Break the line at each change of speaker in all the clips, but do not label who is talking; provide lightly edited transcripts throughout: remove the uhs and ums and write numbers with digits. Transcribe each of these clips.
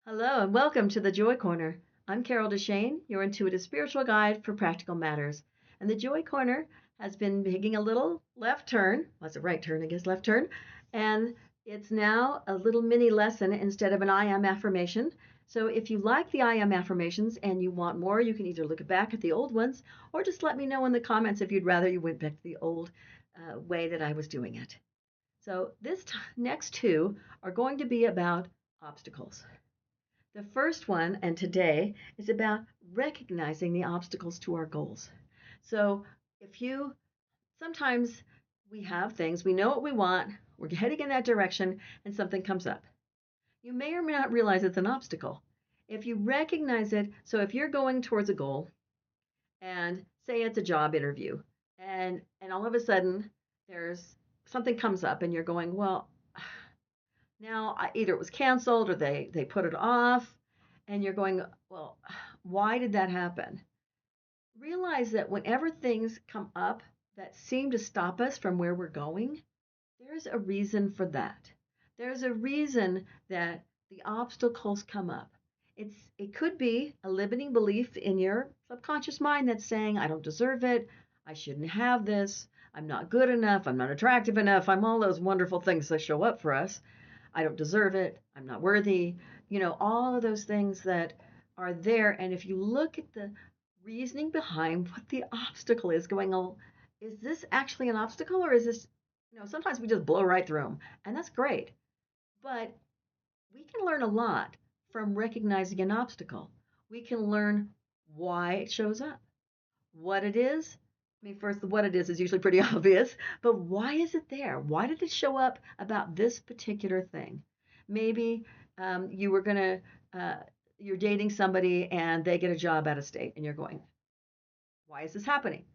Hello and welcome to the Joy Corner. I'm Carol DeChaine, your intuitive spiritual guide for practical matters. And the Joy Corner has been making a little left turn. Well, it's a right turn, I guess, left turn. And it's now a little mini lesson instead of an I am affirmation. So if you like the I am affirmations and you want more, you can either look back at the old ones or just let me know in the comments if you'd rather you went back to the old way that I was doing it. So next two are going to be about obstacles. The first one, and today, is about recognizing the obstacles to our goals. So, if you sometimes we have things, we know what we want, we're heading in that direction, and something comes up. You may or may not realize it's an obstacle. If you recognize it, so if you're going towards a goal, and say it's a job interview, and all of a sudden there's something comes up, and you're going, well, now either it was canceled or they put it off, and you're going, well, why did that happen? Realize that whenever things come up that seem to stop us from where we're going, there's a reason for that. There's a reason that the obstacles come up. It could be a limiting belief in your subconscious mind that's saying, I don't deserve it, I shouldn't have this, I'm not good enough, I'm not attractive enough, I'm all those wonderful things that show up for us. I don't deserve it, I'm not worthy, all of those things that are there. And if you look at the reasoning behind what the obstacle is, going, oh, is this actually an obstacle, or is this, sometimes we just blow right through them, and that's great. But we can learn a lot from recognizing an obstacle. We can learn why it shows up, what it is. I mean, first, what it is usually pretty obvious, but why is it there? Why did it show up about this particular thing? Maybe you were going to, you're dating somebody and they get a job out of state, and you're going, why is this happening?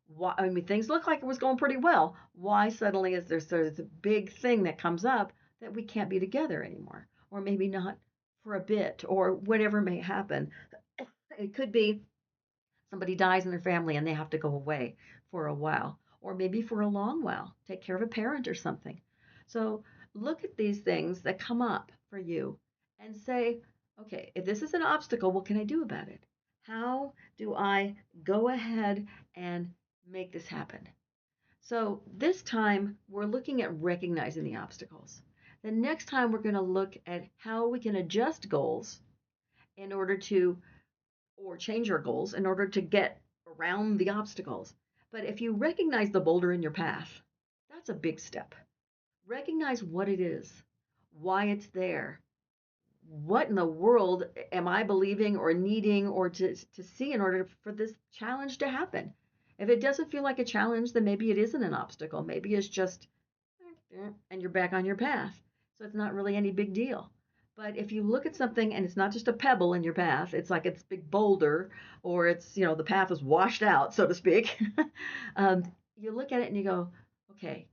Why, I mean, things look like it was going pretty well. Why suddenly is there a big thing that comes up that we can't be together anymore? Or maybe not for a bit, or whatever may happen. It could be somebody dies in their family and they have to go away for a while, or maybe for a long while, take care of a parent or something. So look at these things that come up for you and say, okay, if this is an obstacle, what can I do about it? How do I go ahead and make this happen? So this time we're looking at recognizing the obstacles. The next time we're going to look at how we can adjust goals in order to, or change our goals in order to get around the obstacles. But if you recognize the boulder in your path, that's a big step. Recognize what it is, why it's there. What in the world am I believing or needing or to see in order for this challenge to happen? If it doesn't feel like a challenge, then maybe it isn't an obstacle. Maybe it's just, and you're back on your path. So it's not really any big deal. But if you look at something and it's not just a pebble in your path, it's like it's a big boulder, or it's, the path is washed out, so to speak. um, you look at it and you go, okay,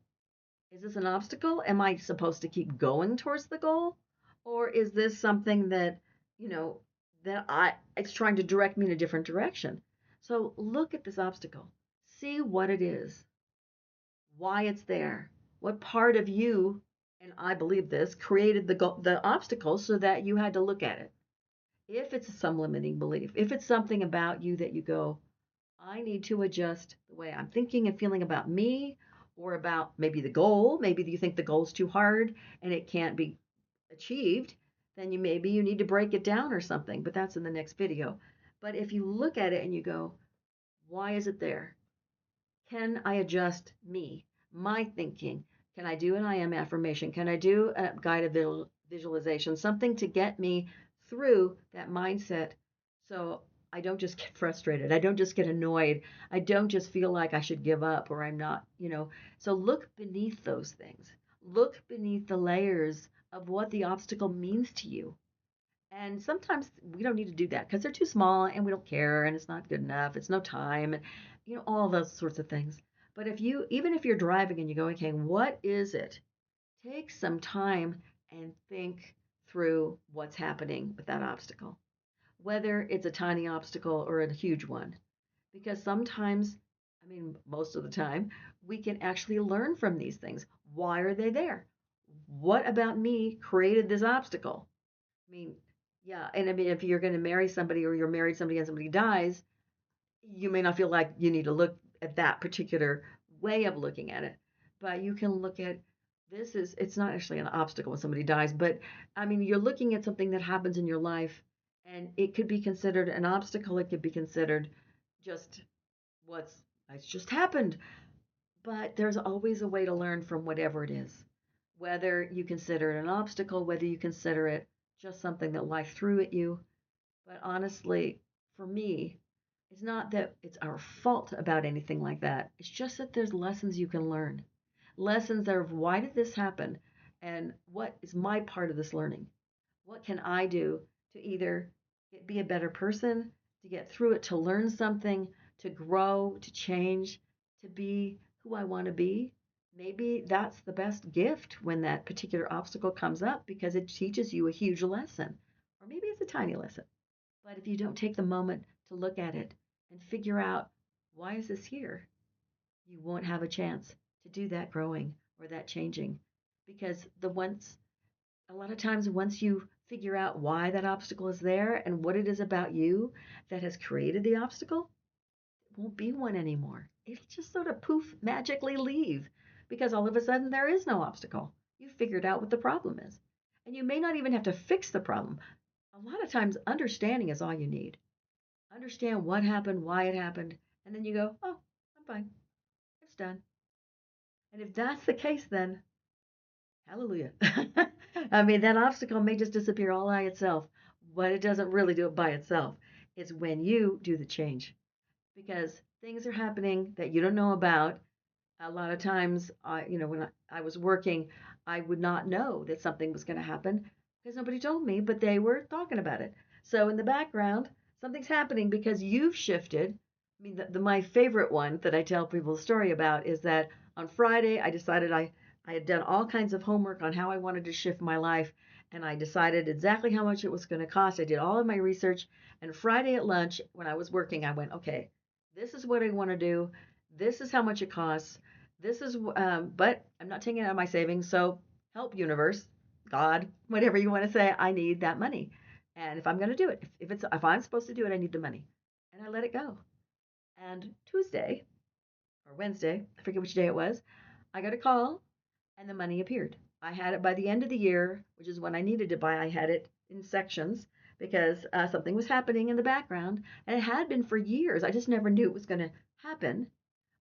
is this an obstacle? Am I supposed to keep going towards the goal? Or is this something that, you know, it's trying to direct me in a different direction? So look at this obstacle, see what it is, why it's there, what part of you, and I believe this, created the obstacle so that you had to look at it. If it's some limiting belief, if it's something about you that you go, I need to adjust the way I'm thinking and feeling about me, or about maybe the goal. Maybe you think the goal's too hard and it can't be achieved, then maybe you need to break it down or something, but that's in the next video. But if you look at it and you go, why is it there? Can I adjust me, my thinking? Can I do an I am affirmation? Can I do a guided visualization? Something to get me through that mindset, so I don't just get frustrated. I don't just get annoyed. I don't just feel like I should give up, or I'm not. So look beneath those things. Look beneath the layers of what the obstacle means to you. And sometimes we don't need to do that because they're too small and we don't care and it's not good enough. It's no time and all those sorts of things. But even if you're driving and you go, okay, what is it? Take some time and think through what's happening with that obstacle, whether it's a tiny obstacle or a huge one. Because sometimes, I mean, most of the time, we can actually learn from these things. Why are they there? What about me created this obstacle? I mean, Yeah, and I mean, if you're going to marry somebody or you're married to somebody and somebody dies, you may not feel like you need to look at that particular way of looking at it, but you can look at this is it's not actually an obstacle when somebody dies, but I mean, you're looking at something that happens in your life and it could be considered an obstacle, it could be considered just what's it's just happened, but there's always a way to learn from whatever it is. Whether you consider it an obstacle, whether you consider it just something that life threw at you, but honestly, for me, it's not that it's our fault about anything like that. It's just that there's lessons you can learn. Lessons of why did this happen? And what is my part of this learning? What can I do to either be a better person, to get through it, to learn something, to grow, to change, to be who I want to be? Maybe that's the best gift when that particular obstacle comes up because it teaches you a huge lesson. Or maybe it's a tiny lesson. But if you don't take the moment to look at it and figure out why is this here, you won't have a chance to do that growing or that changing. Because a lot of times, once you figure out why that obstacle is there and what it is about you that has created the obstacle, it won't be one anymore. It'll just sort of poof, magically leave because all of a sudden there is no obstacle. You figured out what the problem is. And you may not even have to fix the problem. A lot of times, understanding is all you need. Understand what happened, why it happened, and then you go, oh, I'm fine. It's done. And if that's the case, then hallelujah. I mean, that obstacle may just disappear all by itself, but it doesn't really do it by itself. It's when you do the change because things are happening that you don't know about. A lot of times, when I was working, I would not know that something was going to happen because nobody told me, but they were talking about it. So in the background, something's happening because you've shifted. I mean, my favorite one that I tell people the story about is that on Friday, I decided I had done all kinds of homework on how I wanted to shift my life, and I decided exactly how much it was going to cost. I did all of my research, and Friday at lunch, when I was working, I went, okay, this is what I want to do. This is how much it costs. But I'm not taking it out of my savings. So help universe, God, whatever you want to say, I need that money. And if I'm going to do it, if I'm supposed to do it, I need the money. And I let it go. And Tuesday or Wednesday, I forget which day it was, I got a call and the money appeared. I had it by the end of the year, which is when I needed to buy. I had it in sections because something was happening in the background, and it had been for years. I just never knew it was going to happen.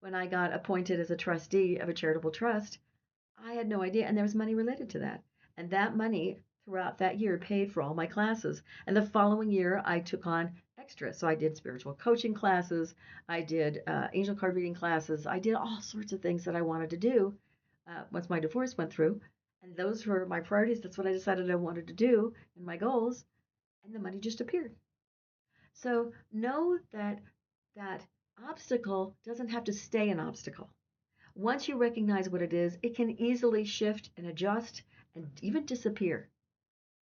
When I got appointed as a trustee of a charitable trust, I had no idea, and there was money related to that. And that money throughout that year paid for all my classes. And the following year, I took on extra. So I did spiritual coaching classes, I did angel card reading classes, I did all sorts of things that I wanted to do once my divorce went through. And those were my priorities. That's what I decided I wanted to do and my goals. And the money just appeared. So know that that obstacle doesn't have to stay an obstacle. Once you recognize what it is, it can easily shift and adjust and even disappear.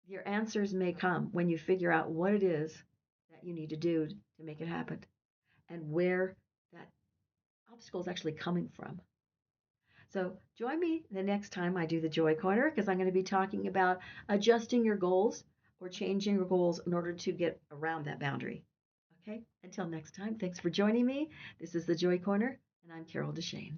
Your answers may come when you figure out what it is that you need to do to make it happen and where that obstacle is actually coming from. So join me the next time I do the Joy Corner because I'm going to be talking about adjusting your goals or changing your goals in order to get around that boundary. Okay, until next time, thanks for joining me. This is the Joy Corner, and I'm Carol DeChaine.